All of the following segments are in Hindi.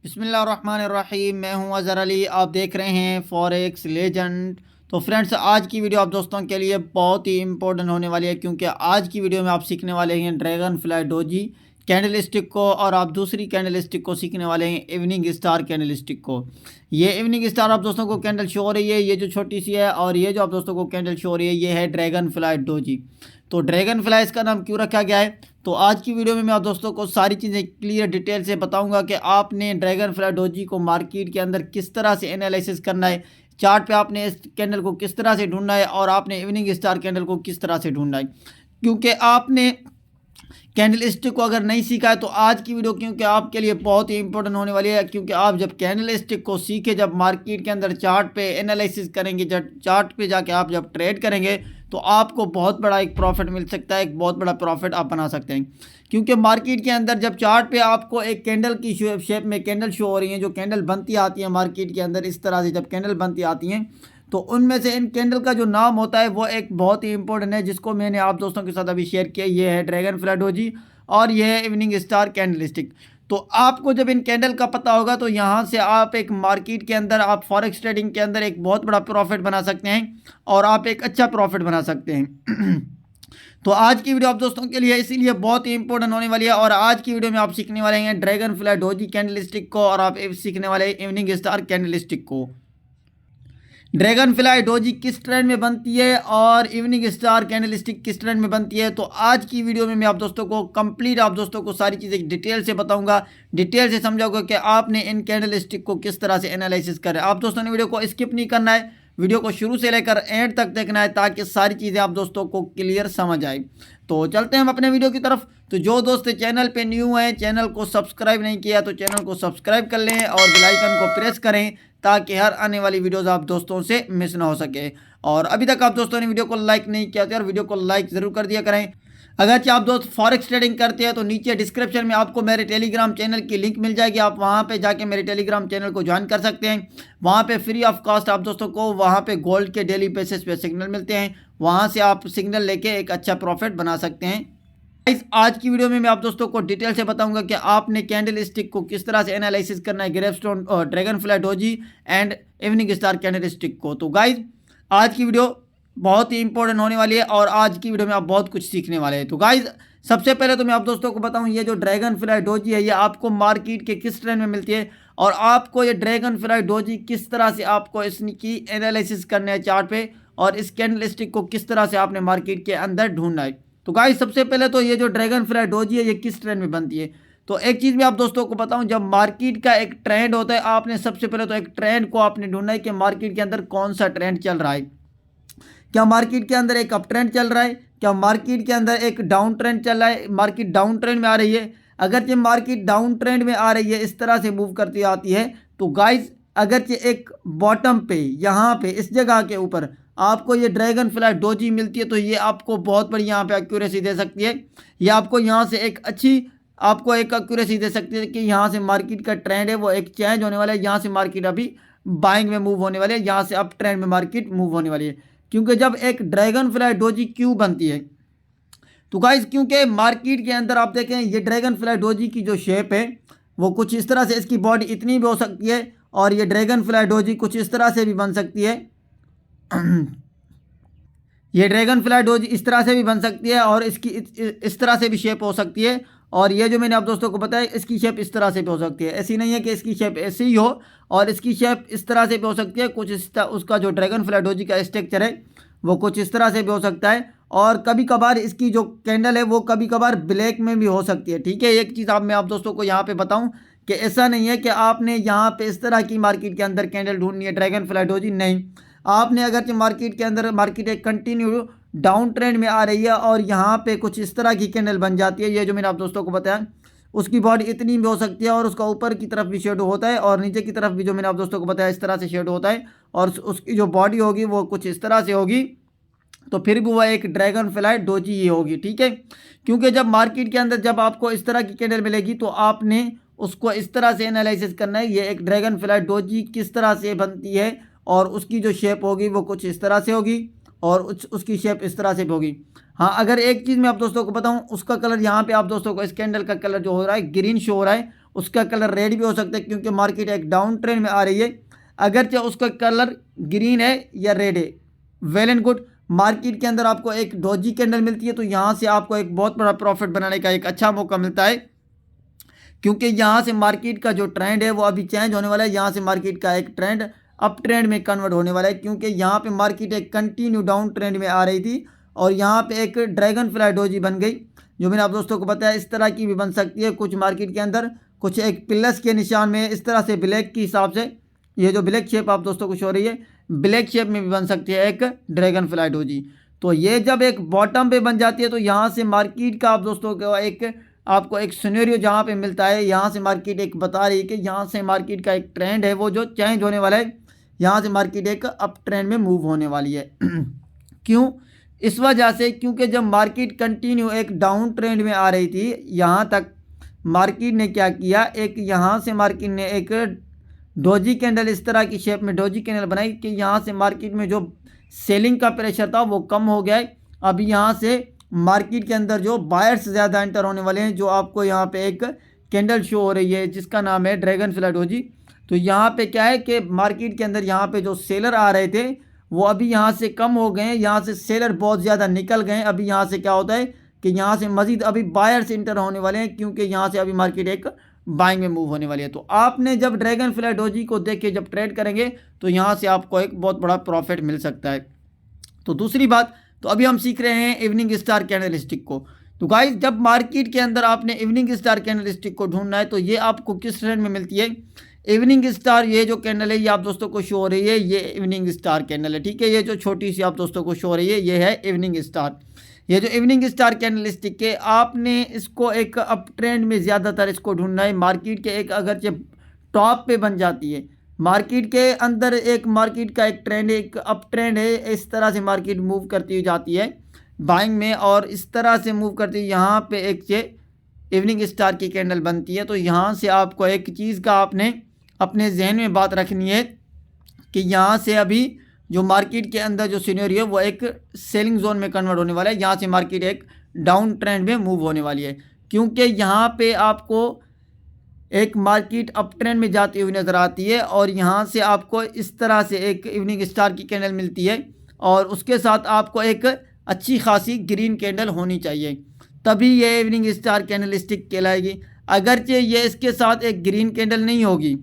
बिस्मिल्लाहिर्रहमानिर्रहीम। मैं हूं अज़हर अली, आप देख रहे हैं फॉरेक्स लेजेंड। तो फ्रेंड्स, आज की वीडियो आप दोस्तों के लिए बहुत ही इंपॉर्टेंट होने वाली है, क्योंकि आज की वीडियो में आप सीखने वाले हैं dragon fly doji candle stick को, और आप दूसरी कैंडल स्टिक को सीखने वाले हैं इवनिंग स्टार कैंडल स्टिक को। ये इवनिंग स्टार आप दोस्तों को कैंडल शो हो रही है, ये जो छोटी सी है, और ये जो आप दोस्तों को कैंडल शो हो रही है ये है ड्रैगन फ्लाई डोजी। तो ड्रैगन फ्लाई इसका नाम क्यों रखा गया है, तो आज की वीडियो में मैं आप दोस्तों को सारी चीज़ें क्लियर डिटेल से बताऊंगा कि आपने ड्रैगन फ्लाई डोजी को मार्केट के अंदर किस तरह से एनालिसिस करना है, चार्ट पे आपने इस कैंडल को किस तरह से ढूंढना है, और आपने इवनिंग स्टार कैंडल को किस तरह से ढूंढना है। क्योंकि आपने कैंडल स्टिक को अगर नहीं सीखा है तो आज की वीडियो क्योंकि आपके लिए बहुत ही इंपॉर्टेंट होने वाली है। क्योंकि आप जब कैंडल स्टिक को सीखे, जब मार्केट के अंदर चार्ट पे एनालिसिस करेंगे, जब चार्ट पे जाके आप जब ट्रेड करेंगे, तो आपको बहुत बड़ा एक प्रॉफिट मिल सकता है, एक बहुत बड़ा प्रॉफिट आप बना सकते हैं। क्योंकि मार्केट के अंदर जब चार्ट पे आपको एक कैंडल की शेप में कैंडल शो हो रही है, जो कैंडल बनती आती है मार्केट के अंदर, इस तरह से जब कैंडल बनती आती हैं, तो उनमें से इन कैंडल का जो नाम होता है वो एक बहुत ही इंपॉर्टेंट है, जिसको मैंने आप दोस्तों के साथ अभी शेयर किया। ये है ड्रैगन फ्लाई डोजी और ये है इवनिंग स्टार कैंडल स्टिक। तो आपको जब इन कैंडल का पता होगा तो यहाँ से आप एक मार्केट के अंदर, आप फॉरेक्स ट्रेडिंग के अंदर एक बहुत बड़ा प्रॉफिट बना सकते हैं, और आप एक अच्छा प्रॉफिट बना सकते हैं। तो आज की वीडियो आप दोस्तों के लिए इसीलिए बहुत ही इंपॉर्टेंट होने वाली है, और आज की वीडियो में आप सीखने वाले हैं dragon fly doji candle stick को, और आप सीखने वाले हैं इवनिंग स्टार कैंडल स्टिक को। ड्रैगन फ्लाई डोजी किस ट्रेंड में बनती है और इवनिंग स्टार कैंडल स्टिक किस ट्रेंड में बनती है, तो आज की वीडियो में मैं आप दोस्तों को कंप्लीट, आप दोस्तों को सारी चीज़ें डिटेल से बताऊंगा, डिटेल से समझाऊंगा कि आपने इन कैंडल स्टिक को किस तरह से एनालिसिस करें। आप दोस्तों ने वीडियो को स्किप नहीं करना है, वीडियो को शुरू से लेकर एंड तक देखना है, ताकि सारी चीज़ें आप दोस्तों को क्लियर समझ आए। तो चलते हैं हम अपने वीडियो की तरफ। तो जो दोस्त चैनल पे न्यू हैं, चैनल को सब्सक्राइब नहीं किया तो चैनल को सब्सक्राइब कर लें और बेल आइकन को प्रेस करें, ताकि हर आने वाली वीडियोस आप दोस्तों से मिस ना हो सके। और अभी तक आप दोस्तों ने वीडियो को लाइक नहीं किया तो यार वीडियो को लाइक ज़रूर कर दिया करें। अगर आप दोस्त फॉरेक्स ट्रेडिंग करते हैं तो नीचे डिस्क्रिप्शन में आपको मेरे टेलीग्राम चैनल की लिंक मिल जाएगी, आप वहां पे जाके मेरे टेलीग्राम चैनल को ज्वाइन कर सकते हैं। वहां पे फ्री ऑफ कॉस्ट आप दोस्तों को वहां पे गोल्ड के डेली बेसिस पे सिग्नल मिलते हैं, वहां से आप सिग्नल लेके एक अच्छा प्रॉफिट बना सकते हैं। आज की वीडियो में मैं आप दोस्तों को डिटेल से बताऊंगा कि आपने कैंडल स्टिक को किस तरह से एनालिसिस करना है, ग्रेवस्टोन और dragon fly doji and evening star candle stick को। तो गाइज, आज की वीडियो बहुत ही इंपॉर्टेंट होने वाली है, और आज की वीडियो में आप बहुत कुछ सीखने वाले हैं। तो गाइज, सबसे पहले तो मैं आप दोस्तों को बताऊं, ये जो ड्रैगन फ्लाई डोजी है ये आपको मार्केट के किस ट्रेंड में मिलती है, और आपको ये ड्रैगन फ्लाई डोजी किस तरह से आपको इसकी एनालिसिस करना है चार्ट पे, और इस कैंडल स्टिक को किस तरह से आपने मार्केट के अंदर ढूंढना है। तो गाइस, सबसे पहले तो ये जो ड्रैगन फ्लाई डोजी है ये किस ट्रेंड में बनती है, तो एक चीज़ मैं आप दोस्तों को बताऊं, जब मार्केट का एक ट्रेंड होता है, आपने सबसे पहले तो एक ट्रेंड को आपने ढूंढना है कि मार्केट के अंदर कौन सा ट्रेंड चल रहा है। क्या मार्केट के अंदर एक अप ट्रेंड चल रहा है, क्या मार्केट के अंदर एक डाउन ट्रेंड चल रहा है, मार्केट डाउन ट्रेंड में आ रही है। अगर ये मार्केट डाउन ट्रेंड में आ रही है, इस तरह से मूव करती आती है, तो गाइज अगर ये एक बॉटम पे, यहाँ पे इस जगह के ऊपर आपको ये ड्रैगन फ्लाई डोजी मिलती है, तो ये आपको बहुत बड़ी यहाँ पे एक्यूरेसी दे सकती है। ये आपको यहाँ से एक अच्छी, आपको एक एक्यूरेसी दे सकती है कि यहाँ से मार्केट का ट्रेंड है वो एक चेंज होने वाला है, यहाँ से मार्केट अभी बाइंग में मूव होने वाली है, यहाँ से अप ट्रेंड में मार्केट मूव होने वाली है। क्योंकि जब एक ड्रैगन फ्लाई डोजी क्यों बनती है, तो गाइस क्योंकि मार्केट के अंदर आप देखें ये ड्रैगन फ्लाई डोजी की जो शेप है वो कुछ इस तरह से, इसकी बॉडी इतनी भी हो सकती है, और ये ड्रैगन फ्लाई डोजी कुछ इस तरह से भी बन सकती है। ये ड्रैगन फ्लाई डोजी इस तरह से भी बन सकती है, और इसकी इस तरह से भी शेप हो सकती है, और ये जो मैंने आप दोस्तों को बताया इसकी शेप इस तरह से भी हो सकती है। ऐसी नहीं है कि इसकी शेप ऐसी ही हो, और इसकी शेप इस तरह से भी हो सकती है, कुछ इस उसका जो ड्रैगन फ्लाई डोजी का स्ट्रक्चर है वो कुछ इस तरह से भी हो सकता है, और कभी कभार इसकी जो कैंडल है वो कभी कभार ब्लैक में भी हो सकती है। ठीक है, एक चीज़ मैं आप दोस्तों को यहाँ पे बताऊँ कि ऐसा नहीं है कि आपने यहाँ पे इस तरह की मार्केट के अंदर कैंडल ढूंढनी है ड्रैगन फ्लाई डोजी, नहीं। आपने अगर मार्केट के अंदर, मार्केट एक कंटिन्यू डाउन ट्रेंड में आ रही है और यहाँ पे कुछ इस तरह की कैंडल बन जाती है, ये जो मैंने आप दोस्तों को बताया, उसकी बॉडी इतनी भी हो सकती है, और उसका ऊपर की तरफ भी शेडो होता है, और नीचे की तरफ भी जो मैंने आप दोस्तों को बताया इस तरह से शेडो होता है, और उसकी जो बॉडी होगी वो कुछ इस तरह से होगी, तो फिर भी वह एक ड्रैगन फ्लाई डोजी ही होगी। ठीक है, क्योंकि जब मार्केट के अंदर जब आपको इस तरह की कैंडल मिलेगी तो आपने उसको इस तरह से एनालिसिस करना है, ये एक ड्रैगन फ्लाई डोजी किस तरह से बनती है, और उसकी जो शेप होगी वो कुछ इस तरह से होगी, और उसकी शेप इस तरह से भी होगी। हाँ, अगर एक चीज़ मैं आप दोस्तों को बताऊं, उसका कलर यहाँ पे आप दोस्तों को इस कैंडल का कलर जो हो रहा है ग्रीन शो हो रहा है, उसका कलर रेड भी हो सकता है क्योंकि मार्केट एक डाउन ट्रेंड में आ रही है, अगरचे उसका कलर ग्रीन है या रेड है, वेल एंड गुड। मार्केट के अंदर आपको एक डोजी कैंडल मिलती है तो यहाँ से आपको एक बहुत बड़ा प्रॉफिट बनाने का एक अच्छा मौका मिलता है, क्योंकि यहाँ से मार्केट का जो ट्रेंड है वो अभी चेंज होने वाला है। यहाँ से मार्केट का एक ट्रेंड अप ट्रेंड में कन्वर्ट होने वाला है, क्योंकि यहाँ पे मार्केट एक कंटिन्यू डाउन ट्रेंड में आ रही थी और यहाँ पे एक ड्रैगन फ्लाई डोजी बन गई, जो मैंने आप दोस्तों को बताया। इस तरह की भी बन सकती है कुछ मार्केट के अंदर, कुछ एक प्लस के निशान में इस तरह से ब्लैक के हिसाब से, ये जो ब्लैक शेप आप दोस्तों को शो हो रही है, ब्लैक शेप में भी बन सकती है एक ड्रैगन फ्लाई डोजी। तो ये जब एक बॉटम पे बन जाती है तो यहाँ से मार्केट का आप दोस्तों को एक आपको एक सिनेरियो जहाँ पे मिलता है, यहाँ से मार्केट एक बता रही है कि यहाँ से मार्केट का एक ट्रेंड है वो जो चेंज होने वाला है, यहाँ से मार्केट एक अप ट्रेंड में मूव होने वाली है। क्यों? इस वजह से क्योंकि जब मार्केट कंटिन्यू एक डाउन ट्रेंड में आ रही थी, यहाँ तक मार्केट ने क्या किया, एक यहाँ से मार्केट ने एक डोजी कैंडल इस तरह की शेप में डोजी कैंडल बनाई कि यहाँ से मार्केट में जो सेलिंग का प्रेशर था वो कम हो गया है। अभी यहाँ से मार्केट के अंदर जो बायर्स ज़्यादा एंटर होने वाले हैं, जो आपको यहाँ पे एक कैंडल शो हो रही है जिसका नाम है ड्रैगन फ्लाई डोजी। तो यहाँ पे क्या है कि मार्केट के अंदर यहाँ पे जो सेलर आ रहे थे वो अभी यहाँ से कम हो गए हैं, यहाँ से सेलर बहुत ज़्यादा निकल गए हैं। अभी यहाँ से क्या होता है कि यहाँ से मज़ीद अभी बायर्स इंटर होने वाले हैं, क्योंकि यहाँ से अभी मार्केट एक बाइंग में मूव होने वाली है। तो आपने जब ड्रैगन फ्लाई डोजी को देख के जब ट्रेड करेंगे तो यहाँ से आपको एक बहुत बड़ा प्रॉफिट मिल सकता है। तो दूसरी बात, तो अभी हम सीख रहे हैं इवनिंग स्टार कैंडलस्टिक को। तो गाइस, जब मार्केट के अंदर आपने इवनिंग स्टार कैंडलस्टिक को ढूंढना है तो ये आपको किस ट्रेंड में मिलती है। इवनिंग स्टार, ये जो कैंडल है ये आप दोस्तों को शो हो रही है, ये इवनिंग स्टार कैंडल है, ठीक है। ये जो छोटी सी आप दोस्तों को शो हो रही है ये है इवनिंग स्टार। ये जो इवनिंग स्टार कैंडलस्टिक है, आपने इसको एक अप ट्रेंड में ज़्यादातर इसको ढूंढना है। मार्केट के एक अगरचे टॉप पे बन जाती है, मार्केट के अंदर एक मार्केट का एक ट्रेंड, एक अप ट्रेंड है, इस तरह से मार्केट मूव करती हुई जाती है बाइंग में, और इस तरह से मूव करती है। यहाँ पे एक इवनिंग स्टार की कैंडल बनती है। तो यहाँ से आपको एक चीज़ का आपने अपने जहन में बात रखनी है कि यहाँ से अभी जो मार्केट के अंदर जो सिनेरियो है वो एक सेलिंग जोन में कन्वर्ट होने वाला है। यहाँ से मार्केट एक डाउन ट्रेंड में मूव होने वाली है, क्योंकि यहाँ पे आपको एक मार्केट अप ट्रेंड में जाती हुई नज़र आती है और यहाँ से आपको इस तरह से एक इवनिंग स्टार की कैंडल मिलती है और उसके साथ आपको एक अच्छी खासी ग्रीन कैंडल होनी चाहिए, तभी ये इवनिंग स्टार कैंडल स्टिक कहलाएगी। अगरचे ये इसके साथ एक ग्रीन कैंडल नहीं होगी,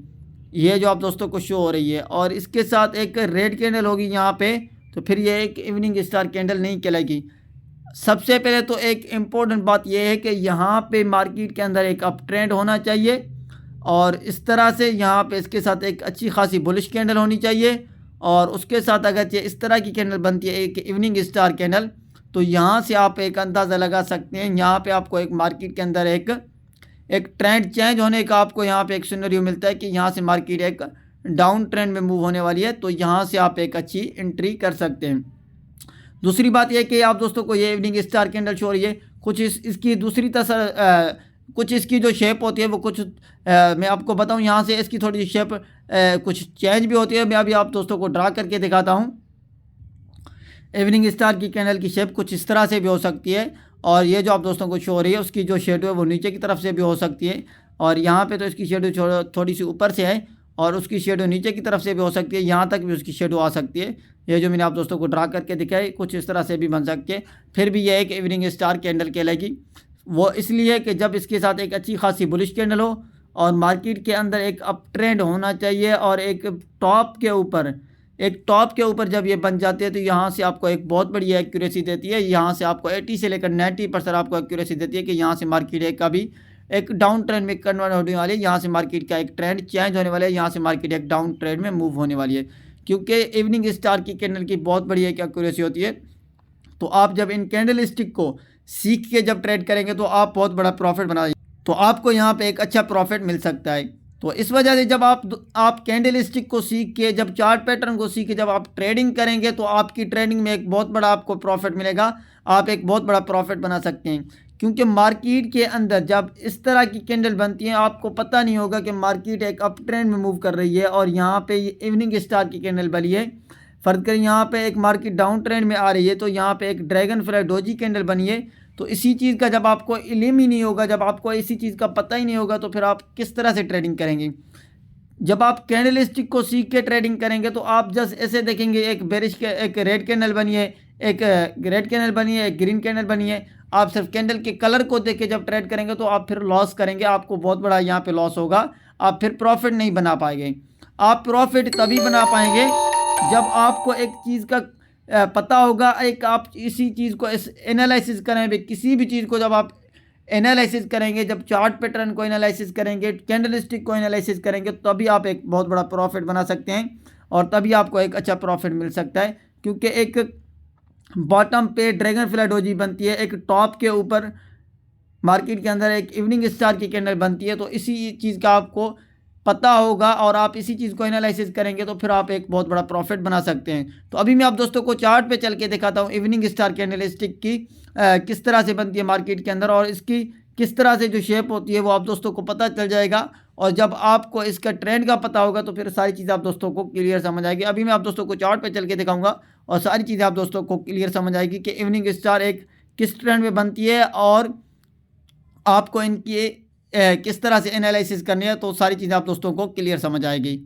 ये जो आप दोस्तों को शो हो रही है, और इसके साथ एक रेड कैंडल होगी यहाँ पे, तो फिर ये एक इवनिंग स्टार कैंडल नहीं कहलाएगी। सबसे पहले तो एक इम्पोर्टेंट बात यह है कि यहाँ पे मार्केट के अंदर एक अप ट्रेंड होना चाहिए और इस तरह से यहाँ पे इसके साथ एक अच्छी खासी बुलिश कैंडल होनी चाहिए, और उसके साथ अगर ये इस तरह की कैंडल बनती है एक इवनिंग स्टार कैंडल, तो यहाँ से आप एक अंदाज़ा लगा सकते हैं यहाँ पे आपको एक मार्केट के अंदर एक ट्रेंड चेंज होने का आपको यहाँ पे एक सिनेरियो मिलता है कि यहाँ से मार्केट एक डाउन ट्रेंड में मूव होने वाली है। तो यहाँ से आप एक अच्छी एंट्री कर सकते हैं। दूसरी बात यह कि आप दोस्तों को ये इवनिंग स्टार कैंडल शो हो रही है, कुछ इसकी दूसरी कुछ इसकी जो शेप होती है वो कुछ मैं आपको बताऊं, यहाँ से इसकी थोड़ी सी शेप कुछ चेंज भी होती है। मैं अभी आप दोस्तों को ड्रा करके दिखाता हूँ। इवनिंग स्टार की कैंडल की शेप कुछ इस तरह से भी हो सकती है, और ये जो आप दोस्तों को शो हो रही है उसकी जो शेडो है वो नीचे की तरफ से भी हो सकती है, और यहाँ पे तो इसकी शेडो थोड़ी सी ऊपर से है और उसकी शेडो नीचे की तरफ से भी हो सकती है, यहाँ तक भी उसकी शेडो आ सकती है। ये जो मैंने आप दोस्तों को ड्रा करके दिखाई कुछ इस तरह से भी बन सकती है। फिर भी यह एक इवनिंग स्टार कैंडल कहलाएगी, वो इसलिए कि जब इसके साथ एक अच्छी खासी बुलिश कैंडल हो और मार्केट के अंदर एक अप ट्रेंड होना चाहिए, और एक टॉप के ऊपर जब ये बन जाते हैं तो यहाँ से आपको एक बहुत बड़ी एक्यूरेसी देती है। यहाँ से आपको 80 से लेकर 90% आपको एक्यूरेसी देती है कि यहाँ से मार्केट एक कभी एक डाउन ट्रेंड में कन्वर्ट होने वाली है, यहाँ से मार्केट का एक ट्रेंड चेंज होने वाला है, यहाँ से मार्केट एक डाउन ट्रेंड में मूव होने वाली है, क्योंकि इवनिंग स्टार की कैंडल की बहुत बड़ी एक एक्यूरेसी होती है। तो आप जब इन कैंडल स्टिक को सीख के जब ट्रेड करेंगे तो आप बहुत बड़ा प्रॉफिट बनाएंगे, तो आपको यहाँ पे एक अच्छा प्रॉफिट मिल सकता है। तो इस वजह से जब आप कैंडल स्टिक को सीख के, जब चार्ट पैटर्न को सीख के जब आप ट्रेडिंग करेंगे तो आपकी ट्रेडिंग में एक बहुत बड़ा आपको प्रॉफिट मिलेगा, आप एक बहुत बड़ा प्रॉफिट बना सकते हैं। क्योंकि मार्केट के अंदर जब इस तरह की कैंडल बनती है आपको पता नहीं होगा कि मार्केट एक अप ट्रेंड में मूव कर रही है, और यहाँ पे इवनिंग स्टार की कैंडल बनी है। फर्ज करें यहाँ पे एक मार्केट डाउन ट्रेंड में आ रही है तो यहाँ पे एक ड्रैगन फ्लाई डोजी कैंडल बनी है, तो इसी चीज़ का जब आपको इल्म ही नहीं होगा, जब आपको इसी चीज़ का पता ही नहीं होगा, तो फिर आप किस तरह से ट्रेडिंग करेंगे। जब आप कैंडल स्टिक को सीख के ट्रेडिंग करेंगे तो आप जस्ट ऐसे देखेंगे, एक बेरिश के एक रेड कैंडल बनी है, एक रेड कैंडल बनी है, एक ग्रीन कैंडल बनी है, आप सिर्फ कैंडल के कलर को देख के जब ट्रेड करेंगे तो आप फिर लॉस करेंगे, आपको बहुत बड़ा यहाँ पे लॉस होगा, आप फिर प्रॉफिट नहीं बना पाएंगे। आप प्रॉफिट तभी बना पाएंगे जब आपको एक चीज़ का पता होगा, एक आप इसी चीज़ को एनालिसिस करें भी, किसी भी चीज़ को जब आप एनालिसिस करेंगे, जब चार्ट पैटर्न को एनालिसिस करेंगे, कैंडल स्टिक को एनालिसिस करेंगे, तभी आप एक बहुत बड़ा प्रॉफिट बना सकते हैं और तभी आपको एक अच्छा प्रॉफिट मिल सकता है। क्योंकि एक बॉटम पे ड्रैगन फ्लाई डोजी बनती है, एक टॉप के ऊपर मार्केट के अंदर एक इवनिंग स्टार की कैंडल बनती है। तो इसी चीज़ का आपको पता होगा और आप इसी चीज़ को एनालिसिस करेंगे तो फिर आप एक बहुत बड़ा प्रॉफिट बना सकते हैं। तो अभी मैं आप दोस्तों को चार्ट पे चल के दिखाता हूँ इवनिंग स्टार कैंडल स्टिक की किस तरह से बनती है मार्केट के अंदर, और इसकी किस तरह से जो शेप होती है वो आप दोस्तों को पता चल जाएगा। और जब आपको इसका ट्रेंड का पता होगा तो फिर सारी चीज़ें आप दोस्तों को क्लियर समझ आएगी। अभी मैं आप दोस्तों को चार्ट पे चल के दिखाऊंगा और सारी चीज़ें आप दोस्तों को क्लियर समझ आएगी कि इवनिंग स्टार एक किस ट्रेंड में बनती है और आपको इनकी किस तरह से एनालिसिस करनी है, तो सारी चीज़ें आप दोस्तों को क्लियर समझ आएगी।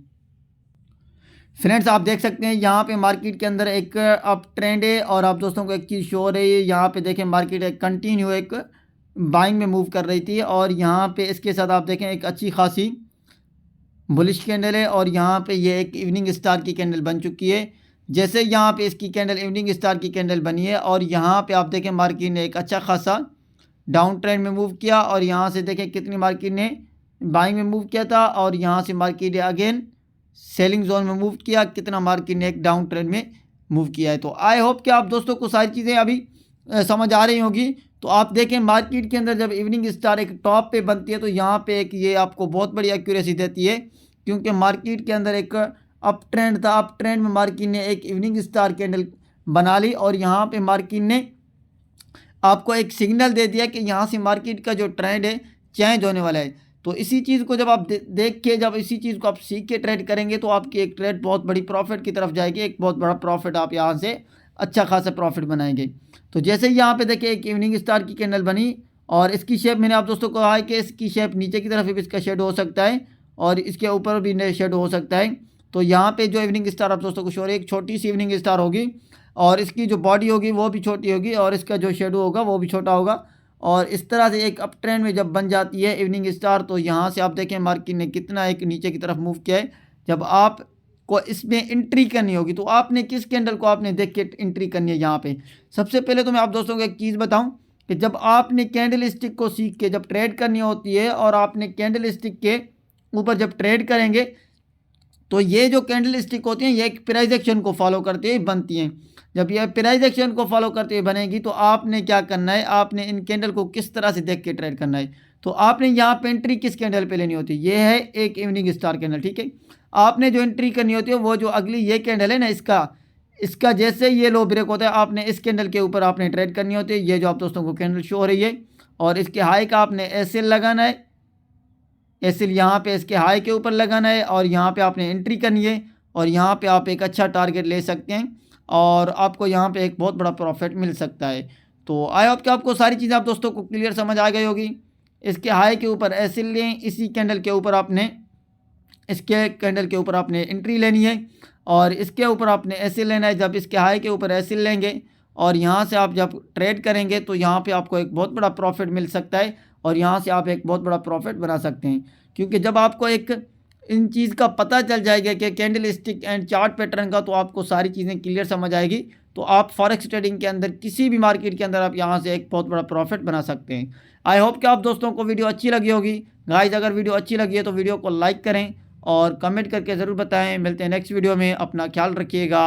फ्रेंड्स आप देख सकते हैं यहाँ पे मार्केट के अंदर एक अप ट्रेंड है और आप दोस्तों को एक चीज़ शो हो रही है, यहाँ पे देखें मार्केट एक कंटिन्यू एक बाइंग में मूव कर रही थी और यहाँ पे इसके साथ आप देखें एक अच्छी खासी बुलिश कैंडल है और यहाँ पे ये एक इवनिंग स्टार की कैंडल बन चुकी है। जैसे यहाँ पे इसकी कैंडल इवनिंग स्टार की कैंडल बनी है और यहाँ पे आप देखें मार्केट ने एक अच्छा खासा डाउन ट्रेंड में मूव किया और यहाँ से देखें कितनी मार्केट ने बाइंग में मूव किया था और यहाँ से मार्केट ने अगेन सेलिंग जोन में मूव किया, कितना मार्केट ने एक डाउन ट्रेंड में मूव किया है। तो आई होप कि आप दोस्तों को सारी चीज़ें अभी समझ आ रही होगी। तो आप देखें मार्केट के अंदर जब इवनिंग स्टार एक टॉप पे बनती है तो यहाँ पे एक ये आपको बहुत बड़ी एक्यूरेसी देती है, क्योंकि मार्केट के अंदर एक अप ट्रेंड था, अप ट्रेंड में मार्केट ने एक इवनिंग स्टार कैंडल बना ली और यहाँ पे मार्केट ने आपको एक सिग्नल दे दिया कि यहाँ से मार्केट का जो ट्रेंड है चेंज होने वाला है। तो इसी चीज़ को जब आप देख के जब इसी चीज़ को आप सीख के ट्रेड करेंगे तो आपकी एक ट्रेड बहुत बड़ी प्रॉफिट की तरफ जाएगी, एक बहुत बड़ा प्रॉफिट आप यहाँ से अच्छा खासा प्रॉफिट बनाएंगे। तो जैसे यहाँ पे देखिए एक इवनिंग स्टार की कैंडल बनी और इसकी शेप मैंने आप दोस्तों को कहा है कि इसकी शेप नीचे की तरफ भी इसका शेड हो सकता है और इसके ऊपर भी शेड हो सकता है। तो यहाँ पे जो इवनिंग स्टार आप दोस्तों को शो है एक छोटी सी इवनिंग स्टार होगी और इसकी जो बॉडी होगी वो भी छोटी होगी और इसका जो शेडो होगा वो भी छोटा होगा। और इस तरह से एक अप ट्रेंड में जब बन जाती है इवनिंग स्टार तो यहाँ से आप देखें मार्केट ने कितना एक नीचे की तरफ मूव किया है। जब आपको इसमें एंट्री करनी होगी तो आपने किस कैंडल को आपने देख के एंट्री करनी है। यहाँ पे सबसे पहले तो मैं आप दोस्तों को एक चीज़ बताऊँ कि जब आपने कैंडल स्टिक को सीख के जब ट्रेड करनी होती है और आपने कैंडल स्टिक के ऊपर जब ट्रेड करेंगे तो ये जो कैंडल स्टिक होती हैं ये एक प्राइस एक्शन को फॉलो करते हुए बनती हैं। जब ये प्राइस एक्शन को फॉलो करते हुए बनेगी तो आपने क्या करना है, आपने इन कैंडल को किस तरह से देख के ट्रेड करना है। तो आपने यहाँ पे एंट्री किस कैंडल पे लेनी होती है, ये है एक इवनिंग स्टार कैंडल, ठीक है। आपने जो एंट्री करनी होती है वो जो अगली ये कैंडल है ना, इसका जैसे ये लो ब्रेक होता है आपने इस कैंडल के ऊपर आपने ट्रेड करनी होती है। ये जो आप दोस्तों को कैंडल शो हो रही है और इसके हाई का आपने एसएल लगाना है, एसएल यहाँ पे इसके हाई के ऊपर लगाना है और यहाँ पे आपने एंट्री करनी है और यहाँ पे आप एक अच्छा टारगेट ले सकते हैं और आपको यहाँ पे एक बहुत बड़ा प्रॉफिट मिल सकता है। तो आई होप कि आपको सारी चीज़ें आप दोस्तों को क्लियर समझ आ गई होगी। इसके हाई के ऊपर एसएल लें, इसी कैंडल के ऊपर आपने इसके कैंडल के ऊपर आपने एंट्री लेनी है और इसके ऊपर आपने एसएल लेना है। जब इसके हाई के ऊपर एसएल लेंगे और यहाँ से आप जब ट्रेड करेंगे तो यहाँ पे आपको एक बहुत बड़ा प्रॉफिट मिल सकता है और यहाँ से आप एक बहुत बड़ा प्रॉफिट बना सकते हैं। क्योंकि जब आपको एक इन चीज़ का पता चल जाएगा कि candle stick and chart pattern का, तो आपको सारी चीज़ें क्लियर समझ आएगी। तो आप फॉरेक्स ट्रेडिंग के अंदर किसी भी मार्केट के अंदर आप यहाँ से एक बहुत बड़ा प्रॉफिट बना सकते हैं। आई होप कि आप दोस्तों को वीडियो अच्छी लगी होगी। गाइस अगर वीडियो अच्छी लगी है तो वीडियो को लाइक करें और कमेंट करके ज़रूर बताएं। मिलते हैं नेक्स्ट वीडियो में, अपना ख्याल रखिएगा।